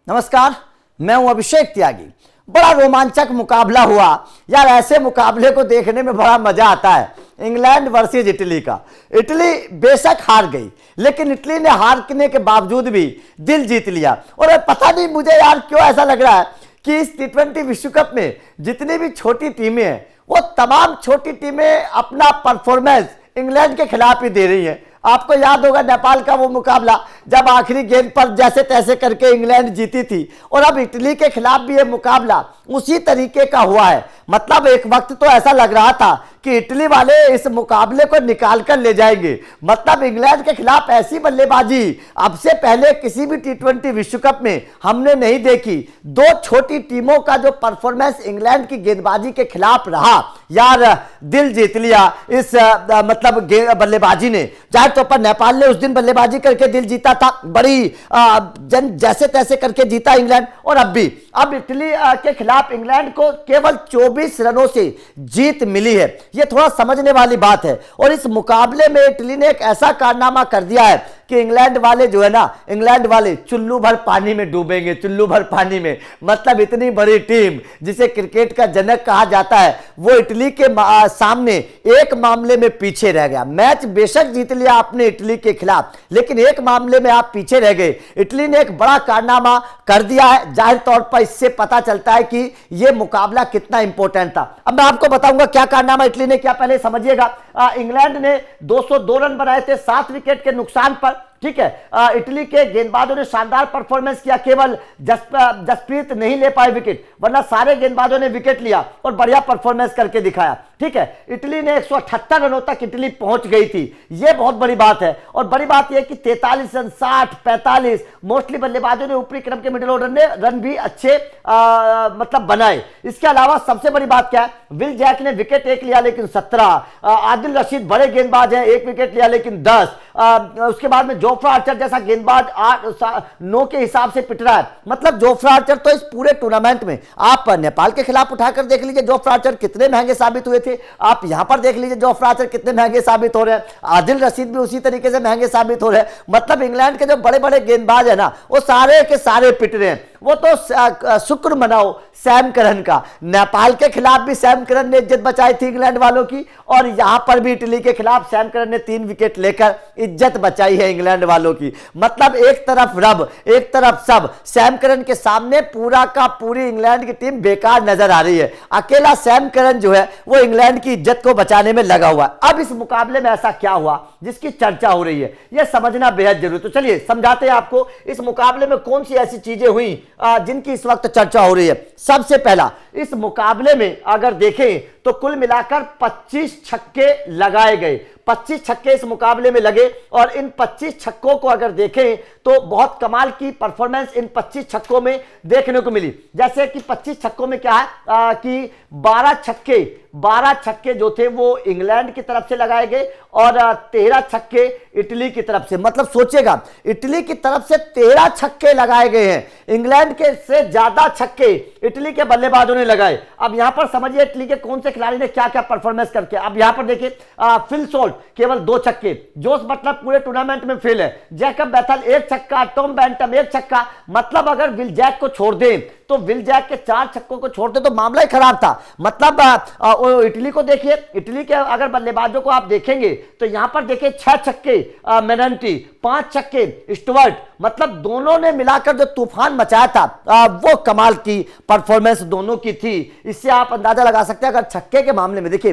नमस्कार, मैं हूं अभिषेक त्यागी। बड़ा रोमांचक मुकाबला हुआ यार। ऐसे मुकाबले को देखने में बड़ा मजा आता है। इंग्लैंड वर्सेस इटली का। इटली बेशक हार गई, लेकिन इटली ने हारने के बावजूद भी दिल जीत लिया। और पता नहीं मुझे यार क्यों ऐसा लग रहा है कि इस T20 विश्व कप में जितनी भी छोटी टीमें हैं, वो तमाम छोटी टीमें अपना परफॉर्मेंस इंग्लैंड के खिलाफ ही दे रही हैं। आपको याद होगा नेपाल का वो मुकाबला, जब आखिरी गेंद पर जैसे तैसे करके इंग्लैंड जीती थी, और अब इटली के खिलाफ भी ये मुकाबला उसी तरीके का हुआ है। मतलब एक वक्त तो ऐसा लग रहा था कि इटली वाले इस मुकाबले को निकाल कर ले जाएंगे। मतलब इंग्लैंड के खिलाफ ऐसी बल्लेबाजी अब से पहले किसी भी T20 विश्व कप में हमने नहीं देखी। दो छोटी टीमों का जो परफॉर्मेंस इंग्लैंड की गेंदबाजी के खिलाफ रहा यार, दिल जीत लिया इस मतलब बल्लेबाजी ने। जाहिर तौर पर नेपाल ने उस दिन बल्लेबाजी करके दिल जीता था, बड़ी जैसे तैसे करके जीता इंग्लैंड। और अब इटली के खिलाफ इंग्लैंड को केवल 24 रनों से जीत मिली है। यह थोड़ा समझने वाली बात है। और इस मुकाबले में इटली ने एक ऐसा कारनामा कर दिया है कि इंग्लैंड वाले जो है ना, इंग्लैंड वाले चुल्लू भर पानी में डूबेंगे, चुल्लू भर पानी में। मतलब इतनी बड़ी टीम जिसे क्रिकेट का जनक कहा जाता है, वो इटली के सामने एक मामले में पीछे रह गया। मैच बेशक जीत लिया आपने इटली के खिलाफ, लेकिन एक मामले में आप पीछे रह गए। इटली ने एक बड़ा कारनामा कर दिया है। जाहिर तौर पर इससे पता चलता है कि यह मुकाबला कितना इंपॉर्टेंट था। अब मैं आपको बताऊंगा क्या कारनामा इटली ने किया, पहले समझिएगा। इंग्लैंड ने 202 रन बनाए थे 7 विकेट के नुकसान पर, ठीक है। इटली के गेंदबाजों ने शानदार परफॉर्मेंस किया, केवल जसप्रीत नहीं ले पाए विकेट, वरना सारे गेंदबाजों ने विकेट लिया और बढ़िया परफॉर्मेंस करके दिखाया, ठीक है। इटली ने 178 रनों तक इटली पहुंच गई थी, यह बहुत बड़ी बात है। और बड़ी बात यह कि 43 रन, 60, 45 मोस्टली बल्लेबाजों ने ऊपरी क्रम के मिडिल ऑर्डर ने रन भी अच्छे मतलब बनाए। इसके अलावा सबसे बड़ी बात क्या है, विल जैक ने विकेट एक लिया लेकिन 17, आदिल रशीद बड़े गेंदबाज हैं, एक विकेट लिया लेकिन 10। उसके बाद में जोफ्रा आर्चर जैसा गेंदबाज 8-9 के हिसाब से पिट रहा है। मतलब जोफ्रा आर्चर तो इस पूरे टूर्नामेंट में आप नेपाल के खिलाफ उठाकर देख लीजिए, जोफ्रा आर्चर कितने महंगे साबित हुए थे। आप यहां पर देख लीजिए जोफ्रा आर्चर कितने महंगे साबित हो रहे हैं। आदिल रशीद भी उसी तरीके से महंगे साबित हो रहे हैं। मतलब इंग्लैंड के जो बड़े बड़े गेंदबाज है ना, वो सारे के सारे पिट रहे हैं। वो तो शुक्र मनाओ सैम करन का। नेपाल के खिलाफ भी सैम करन ने इज्जत बचाई थी इंग्लैंड वालों की, और यहां पर भी इटली के खिलाफ सैम करन ने 3 विकेट लेकर इज्जत बचाई है इंग्लैंड वालों की। मतलब एक तरफ रब, एक तरफ सब। सैम करन के सामने पूरा का पूरी इंग्लैंड की टीम बेकार नजर आ रही है। अकेला सैम करन जो है वो इंग्लैंड की इज्जत को बचाने में लगा हुआ है। अब इस मुकाबले में ऐसा क्या हुआ जिसकी चर्चा हो रही है, यह समझना बेहद जरूरी। तो चलिए समझाते हैं आपको इस मुकाबले में कौन सी ऐसी चीजें हुई जिनकी इस वक्त चर्चा हो रही है। सबसे पहला, इस मुकाबले में अगर देखें तो कुल मिलाकर 25 छक्के लगाए गए। 25 छक्के इस मुकाबले में लगे, और इन 25 छक्कों को अगर देखें तो बहुत कमाल की परफॉर्मेंस इन 25 छक्कों में देखने को मिली। जैसे कि 25 छक्कों में क्या है कि 12 छक्के जो थे वो इंग्लैंड की तरफ से लगाए गए, और 13 छक्के इटली की तरफ से। मतलब सोचेगा, इटली की तरफ से 13 छक्के लगाए गए हैं, इंग्लैंड के से ज्यादा छक्के इटली के बल्लेबाजों ने लगाए। अब यहां पर समझिए इटली के कौन से खिलाड़ी ने क्या क्या परफॉर्मेंस करके। अब यहां पर देखिए, फिल सोल्ट केवल 2 छक्के, जोस बटलर पूरे टूर्नामेंट में फेल है, जैकब बेथल 1 छक्का, टॉम बैंटम 1 छक्का। मतलब अगर विल जैक को छोड़ दें तो विल जैक के 4 छक्कों को छोड़ते तो मामला ही खराब था। मतलब इटली को देखिए, इटली के अगर बल्लेबाजों को आप देखेंगे तो यहां पर देखिए 6 छक्के मेनंटी, 5 छक्के स्टुअर्ट। मतलब दोनों ने मिलाकर जो तूफान मचाया था वो कमाल की परफॉर्मेंस दोनों की थी। इससे आप अंदाजा लगा सकते हैं। अगर छक्के के मामले में देखिए,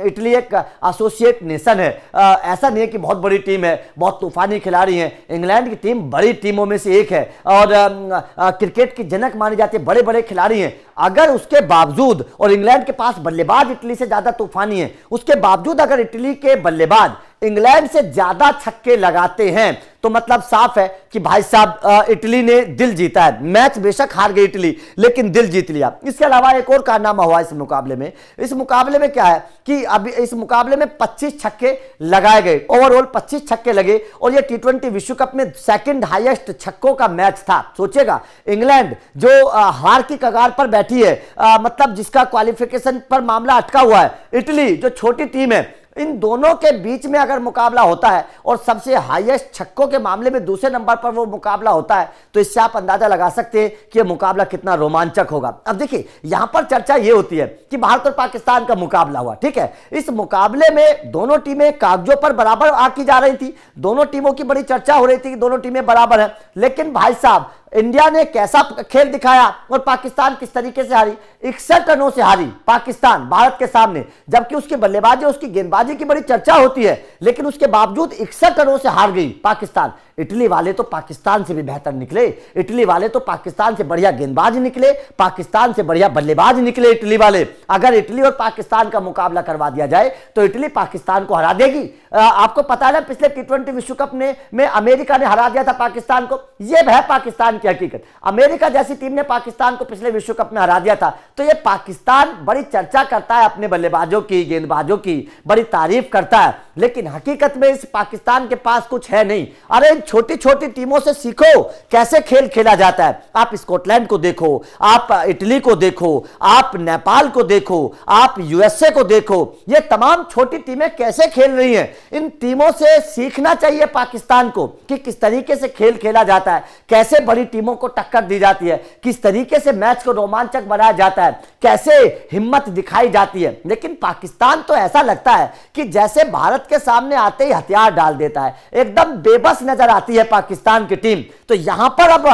इटली एक एसोसिएट नेशन है, ऐसा नहीं है कि बहुत बड़ी टीम है, बहुत तूफानी खिलाड़ी हैं। इंग्लैंड की टीम बड़ी टीमों में से एक है, और क्रिकेट की जनक मानी जाती है, बड़े बड़े खिलाड़ी हैं। अगर उसके बावजूद, और इंग्लैंड के पास बल्लेबाज इटली से ज्यादा तूफानी है, उसके बावजूद अगर इटली के बल्लेबाज इंग्लैंड से ज्यादा छक्के लगाते हैं तो मतलब साफ है कि भाई साहब इटली ने दिल जीता है। मैच बेशक हार गई इटली, लेकिन दिल जीत लिया। इसके अलावा एक और कारनामा हुआ इस मुकाबले में। इस मुकाबले में क्या है कि अभी इस मुकाबले में 25 छक्के लगाए गए, ओवरऑल 25 छक्के लगे, और यह T20 विश्व कप में सेकंड हाईएस्ट छक्कों का मैच था। सोचिएगा, इंग्लैंड जो हार की कगार पर बैठी है, मतलब जिसका क्वालिफिकेशन पर मामला अटका हुआ है, इटली जो छोटी टीम है इन दोनों के बीच में अगर मुकाबला होता है और सबसे हाईएस्ट छक्कों के मामले में दूसरे नंबर पर वो मुकाबला होता है, तो इससे आप अंदाजा लगा सकते हैं कि यह मुकाबला कितना रोमांचक होगा। अब देखिए यहां पर चर्चा ये होती है कि भारत और पाकिस्तान का मुकाबला हुआ, ठीक है। इस मुकाबले में दोनों टीमें कागजों पर बराबर आंकी जा रही थी, दोनों टीमों की बड़ी चर्चा हो रही थी कि दोनों टीमें बराबर हैं, लेकिन भाई साहब इंडिया ने कैसा खेल दिखाया और पाकिस्तान किस तरीके से हारी। 61 रनों से हारी पाकिस्तान भारत के सामने, जबकि उसकी बल्लेबाजी उसकी गेंदबाजी की बड़ी चर्चा होती है, लेकिन उसके बावजूद 61 रनों से हार गई पाकिस्तान। इटली वाले तो पाकिस्तान से भी बेहतर निकले, इटली वाले तो पाकिस्तान से बढ़िया गेंदबाज निकले, पाकिस्तान से बढ़िया बल्लेबाज निकले इटली वाले। अगर इटली और पाकिस्तान का मुकाबला करवा दिया जाए तो इटली पाकिस्तान को हरा देगी। आपको पता है ना पिछले T20 विश्व कप में अमेरिका ने हरा दिया था पाकिस्तान को। यह है पाकिस्तान की हकीकत। अमेरिका जैसी टीम ने पाकिस्तान को पिछले विश्व कप में हरा दिया था। तो यह पाकिस्तान बड़ी चर्चा करता है अपने बल्लेबाजों की, गेंदबाजों की बड़ी तारीफ करता है, लेकिन हकीकत में इस पाकिस्तान के पास कुछ है नहीं। अरे इन छोटी छोटी टीमों से सीखो कैसे खेल खेला जाता है। आप स्कॉटलैंड को देखो, आप इटली को देखो, आप नेपाल को देखो, आप यूएसए को देखो, ये तमाम छोटी टीमें कैसे खेल रही हैं। इन टीमों से सीखना चाहिए पाकिस्तान को कि किस तरीके से खेल खेला जाता है, कैसे बड़ी टीमों को टक्कर दी जाती है, किस तरीके से मैच को रोमांचक बनाया जाता है, कैसे हिम्मत दिखाई जाती है। लेकिन पाकिस्तान तो ऐसा लगता है कि जैसे भारत के सामने आते ही हथियार डाल देता है, एकदम बेबस नजर आती है पाकिस्तान की टीम। तो यहां पर अब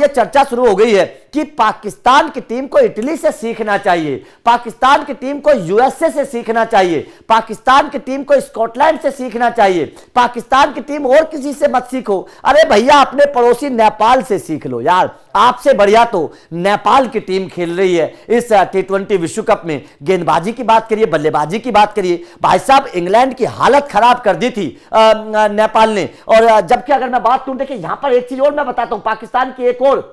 यह चर्चा शुरू हो गई है कि पाकिस्तान की टीम को इटली से सीखना चाहिए, पाकिस्तान की टीम को यूएसए से सीखना चाहिए, पाकिस्तान की टीम को स्कॉटलैंड से सीखना चाहिए, पाकिस्तान की टीम और किसी से मत सीखो। अरे भैया अपने पड़ोसी नेपाल से सीख लो यार, आपसे बढ़िया तो नेपाल की टीम खेल रही है इस T20 विश्व कप में। गेंदबाजी की बात करिए, बल्लेबाजी की बात करिए, भाई साहब इंग्लैंड की हालत खराब कर दी थी नेपाल ने। और जबकि अगर मैं बात करूं, देखिए यहां पर एक चीज और मैं बताता हूं, पाकिस्तान की एक और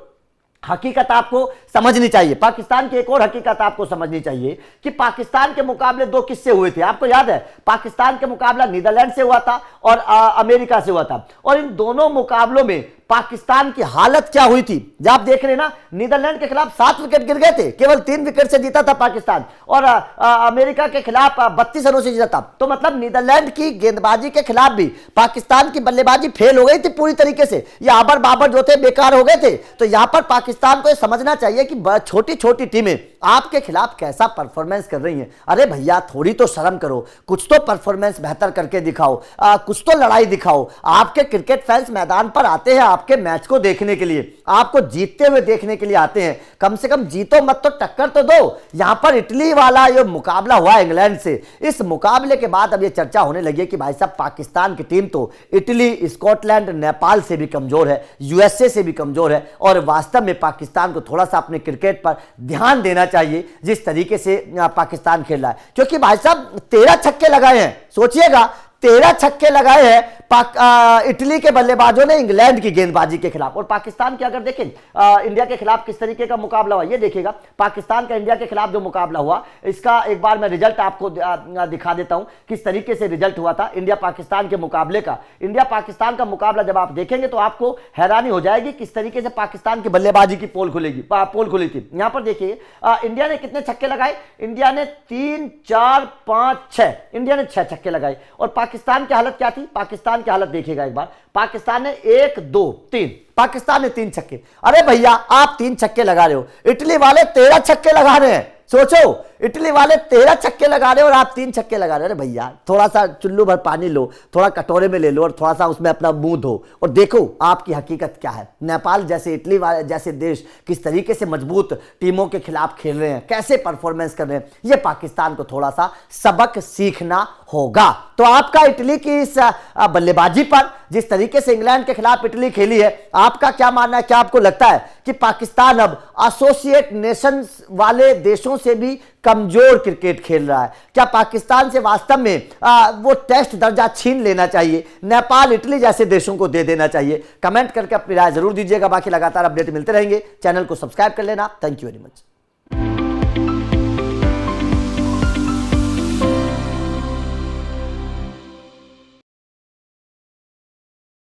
हकीकत आपको समझनी चाहिए, पाकिस्तान की एक और हकीकत आपको समझनी चाहिए कि पाकिस्तान के मुकाबले दो किस्से हुए थे। आपको याद है पाकिस्तान के मुकाबला नीदरलैंड से हुआ था और अमेरिका से हुआ था, और इन दोनों मुकाबलों में पाकिस्तान की हालत क्या हुई थी जब आप देख रहे हैं ना। नीदरलैंड के खिलाफ 7 विकेट गिर गए थे, केवल 3 विकेट से जीता था पाकिस्तान, और अमेरिका के खिलाफ 32 रनों से जीता था। तो मतलब नीदरलैंड की गेंदबाजी के खिलाफ भी पाकिस्तान की बल्लेबाजी फेल हो गई थी पूरी तरीके से, ये आबर बाबर जो थे बेकार हो गए थे। तो यहां पर पाकिस्तान को समझना चाहिए कि छोटी छोटी टीमें आपके खिलाफ कैसा परफॉर्मेंस कर रही हैं। अरे भैया थोड़ी तो शर्म करो, कुछ तो परफॉर्मेंस बेहतर करके दिखाओ, कुछ तो लड़ाई दिखाओ। आपके क्रिकेट फैंस मैदान पर आते हैं आपके मैच को देखने के लिए, आपको जीतते हुए देखने के लिए आते हैं, कम से कम जीतो मत तो टक्कर तो दो। यहां पर इटली वाला ये मुकाबला हुआ इंग्लैंड से, इस मुकाबले के बाद अब ये चर्चा होने लगी कि भाई साहब पाकिस्तान की टीम तो इटली, स्कॉटलैंड, नेपाल से भी कमजोर है, यूएसए से भी कमजोर है, और वास्तव में पाकिस्तान को थोड़ा सा अपने क्रिकेट पर ध्यान देना चाहिए जिस तरीके से पाकिस्तान खेल रहा है। क्योंकि भाई साहब 13 छक्के लगाए हैं, सोचिएगा 13 छक्के लगाए हैं इटली के बल्लेबाजों ने इंग्लैंड की गेंदबाजी के खिलाफ। और पाकिस्तान के अगर देखें इंडिया के खिलाफ किस तरीके का मुकाबला हुआ, ये देखिएगा पाकिस्तान का इंडिया के खिलाफ जो मुकाबला हुआ, इसका एक बार मैं रिजल्ट आपको दिखा देता हूं किस तरीके से रिजल्ट हुआ था इंडिया पाकिस्तान के मुकाबले का। इंडिया पाकिस्तान का मुकाबला जब आप देखेंगे तो आपको हैरानी हो जाएगी किस तरीके से पाकिस्तान की बल्लेबाजी की पोल खुली थी। यहां पर देखिए इंडिया ने कितने छक्के लगाए, इंडिया ने 3, 4, 5, 6, इंडिया ने 6 छक्के लगाए। और पाकिस्तान की हालत क्या थी, पाकिस्तान की हालत देखिएगा एक बार, पाकिस्तान ने 1, 2, 3, पाकिस्तान ने 3 छक्के। अरे भैया आप 3 छक्के लगा रहे हो, इटली वाले 13 छक्के लगा रहे हैं। सोचो इटली वाले 13 छक्के लगा रहे हो और आप 3 छक्के लगा रहे हो। अरे भैया थोड़ा सा चुल्लू भर पानी लो, थोड़ा कटोरे में ले लो और थोड़ा सा उसमें अपना मुंह धो और देखो आपकी हकीकत क्या है। नेपाल जैसे, इटली वाले जैसे देश किस तरीके से मजबूत टीमों के खिलाफ खेल रहे हैं, कैसे परफॉर्मेंस कर रहे हैं, ये पाकिस्तान को थोड़ा सा सबक सीखना होगा। तो आपका इटली की इस बल्लेबाजी पर, जिस तरीके से इंग्लैंड के खिलाफ इटली खेली है, आपका क्या मानना है? क्या आपको लगता है कि पाकिस्तान अब एसोसिएट नेशंस वाले देशों से भी कमजोर क्रिकेट खेल रहा है? क्या पाकिस्तान से वास्तव में वो टेस्ट दर्जा छीन लेना चाहिए, नेपाल, इटली जैसे देशों को दे देना चाहिए? कमेंट करके अपनी राय जरूर दीजिएगा। बाकी लगातार अपडेट मिलते रहेंगे, चैनल को सब्सक्राइब कर लेना। Thank you very much.